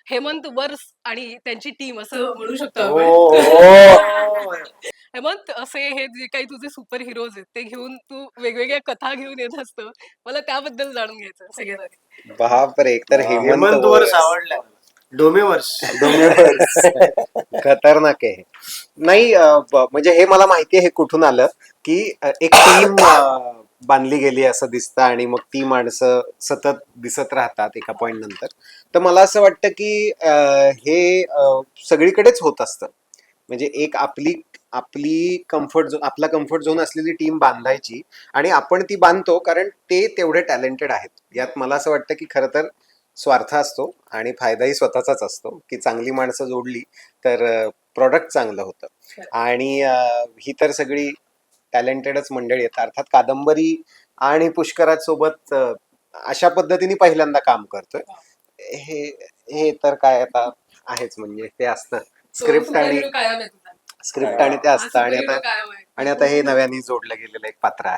हेमंत वर्स आणि त्यांची टीम असं म्हणू शकतो हो, आपण. हेमंत, असे हे जे काही तुझे सुपर हिरोज आहेत ते घेऊन तू वेगवेगळ्या कथा घेऊन येत असतो. मला त्याबद्दल जाणून घ्यायचं सगळ्यात आधी. बापरे, एकतर हेमंत हेमंत वर्ष आवडला, डोमेवर्स. डोमेवर्स खतरनाक आहे. नाही म्हणजे हे मला माहितीये हे कुठून आलं की एक टीम बांधली गेली असं दिसतं आणि मग ती माणसं सतत दिसत राहतात एका पॉइंट नंतर. तर मला असं वाटतं की हे सगळीकडेच होत असतं. म्हणजे एक आपली आपली कम्फर्ट झोन, आपला कम्फर्ट झोन असलेली टीम बांधायची आणि आपण ती बांधतो कारण ते तेवढे टॅलेंटेड आहेत. यात मला असं वाटतं की खरं तर स्वार्थ असतो आणि फायदाही स्वतःचाच असतो की चांगली माणसं जोडली तर प्रॉडक्ट चांगलं होतं. आणि ही तर सगळी टॅलेंटेडच मंडळी आहेत. अर्थात कादंबरी आणि पुष्कराज सोबत अशा पद्धतीने पहिल्यांदा काम करतोय. हे हे तर काय आता आहेच, म्हणजे ते असतं स्क्रिप्ट आणि कायम आहे तुझा. स्क्रिप्ट आणि ते असतं. आणि superhero आता कायम आहे. आणि आता हे नव्याने जोडलं गेलेलं एक पात्र आहे.